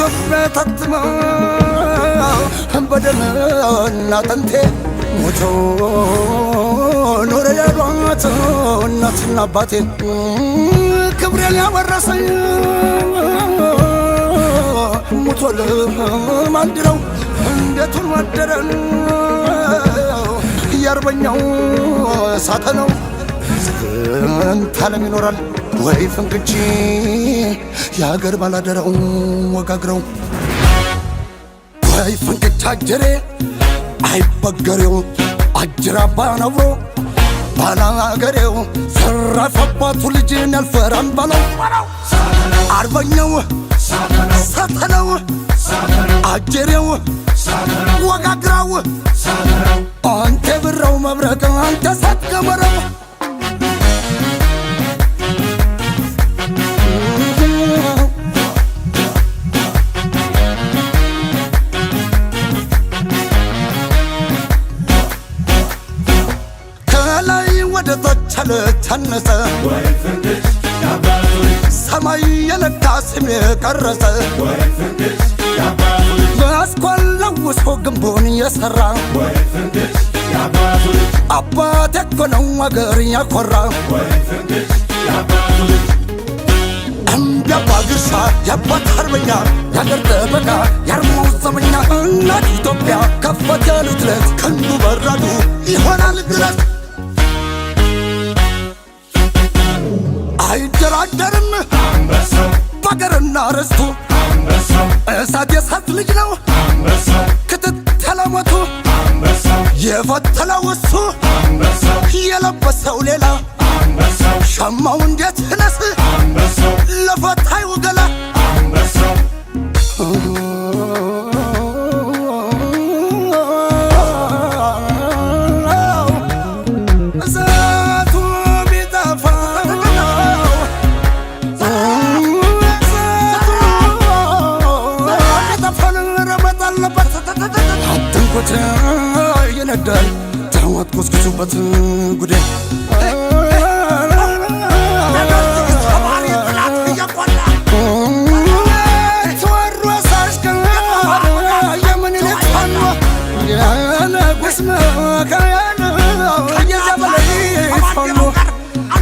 በኢትዮጵያ ታትማ በደልና አጥንቴ ሞተው ኖረ ያሏት እናትና አባቴ ክብሬን ያወረሰኝ ሞቶል ማንድረው እንዴቱን ወደረን ያርበኛው ሳተነው ስንት ዓለም ይኖራል ወይ ፍንክች የሀገር ባላደራው ወጋግረው ወይ ፍንክች አጀሬ አይበገሬው አጅራ ባነብሮ ባላገሬው ሰራፈባቱ ልጅን ያልፈራን ባለው አርበኛው ሳተነው አጀሬው ወጋግራው አንተ ብራው መብረቅ አንተ ሳትገመረው ከላይ ወደ ታች ተነሰ ሰማይ የነካ ስም የቀረጸ በአስኳላውሶ ግንቡን የሠራ አባት እኮ ነው አገር ያኮራ እንደ አባ ግርሳ የአባት አርበኛ የአገር ጠበቃ የአርማው ዘመኛ እናት ኢትዮጵያ ከፈት ያሉት ለት ክንዱ በራዱ ይሆናል ድረስ አይደራደርም በአገርና ርስቱ እሳት የእሳት ልጅ ነው ክትትለ ሞቱ የፈተለው እሱ የለበሰው ሌላ ሸማው እንዴት ህነስ ለፈታዩ ገላ ይነዳል ተዋት ኮስኩሱበት ጉዴ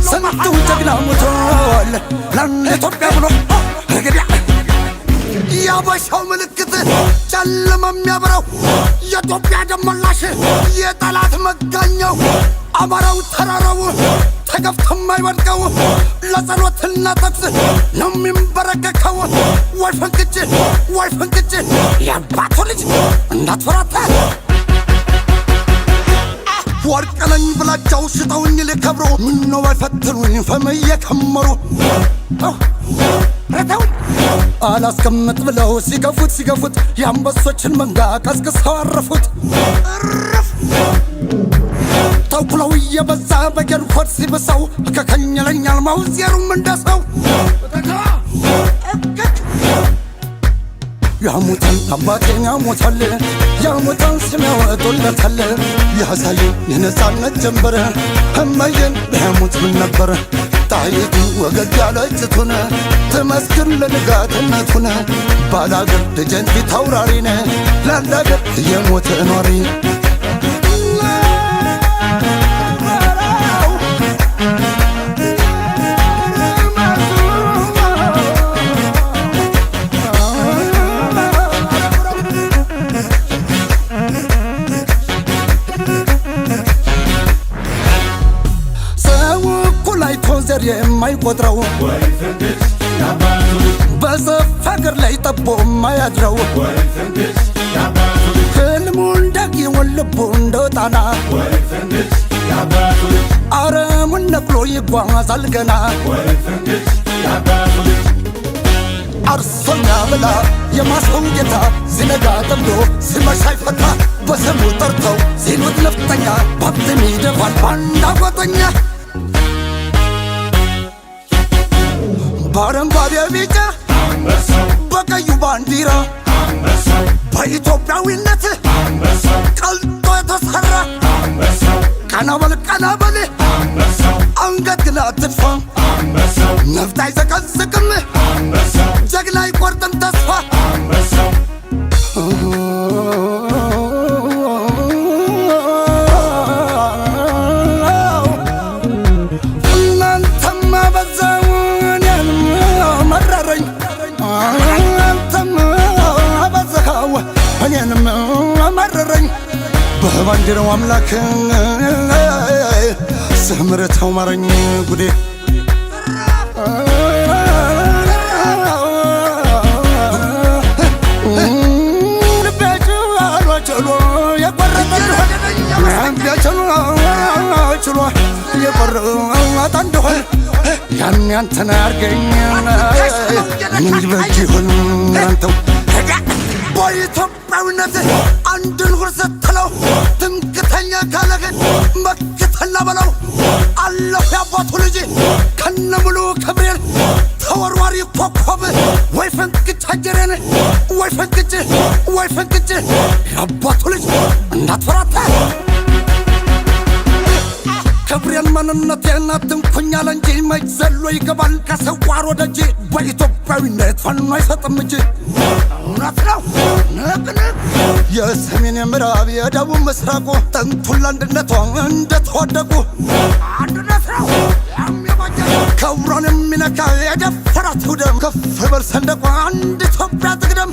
ስንቱ ጀግና ሞቷል ለኢትዮጵያ ብሎ ያበሻው ምልክት ጨለማ የሚያበራው የኢትዮጵያ ደመላሽ የጠላት መጋኛው አማራው ተራራው ተገፍቶ የማይወድቀው ለጸሎትና ተግስ ነው የሚንበረከከው ወይ ፍንክች የአባቱ ልጅ እንዳትፈራታ ወርቅነኝ ብላቸው ሽጠውኝ ሊከብሩ ምነው አይፈትኑኝ ፈመየ ከመሩ አላስቀምጥ ብለው ሲገፉት የአንበሶችን መንጋ ቀስቅሰው አረፉት ተኩለው እየበዛ በገርፎት ሲብሰው ከከኘለኛል ማውዜሩም እንደሰው ያሙታን አባቴን ያሙታል ያሙታን ስም ያወጡለታል ያሳዩ የነፃነት ጀንበር እመዬን ቢያሙት ምን ነበር ጣይቱ ወገግ ያለችቱን ትመስክር ለንጋትነቱን ባላገር ደጀን ፊት አውራሪነ ላላገር የሞተ ኗሪ የማይቆጥረው በሰፊ አገር ላይ ጠቦ የማያድረው ህልሙ እንዳጊውን ልቡ እንደወጣና አረሙን ነቅሎ ይጓዛል ገና አርሶኛ ብላ የማሰው ጌታ ሲነጋ ጠምዶ ሲመሻ ይፈታ በስሙ ጠርተው ሲሉት ነፍጠኛ ባብትም ይደፋል ባንዳ ጓጠኛ በአረንጓዴ ቢጫ በቀዩ ባንዲራ በኢትዮጵያዊነት ቀልጦ የተሠራ ቀናበል አንገት ግን አትድፋ ነፍጥ አይዘቀዝቅም ጀግና አይቆርጥም ተስፋ አንድነው አምላክ ስምረተው ማረኝ ጉዴ ችሎ የቆረጠ እንደሆነ ያን ያንተን አርገኝ ምን ይበጅ ይሆን አንተው በኢትዮጵያዊነት አንድን ሁር ስትለው ትምክተኛ ካለህን መክተላ በለው አለሁ ያባቱ ልጅ ከነ ሙሉ ክብሬን ተወርዋሪ ኮከብ ወይ ፈንቅጭ አጀሬን ወይ ፈንቅጭ ያባቱ ልጅ እንዳትፈራታ ክብሬን ማንነቴን አትንኩኛል እንጂ መች ዘሎ ይገባል ከሰዋር ወደጅ በኢትዮጵያዊነት ፋኖ አይሰጥም እጅ እውነት ነው ንቅንቅ የሰሜን የምዕራብ የደቡብ ምስራቁ ጥንቱን ለአንድነቷ እንደተወደቁ አንድነት ነው ክብሯን የሚነካ የደፈራት ይውደም ከፍ በል ሰንደቋ አንድ ኢትዮጵያ ትቅደም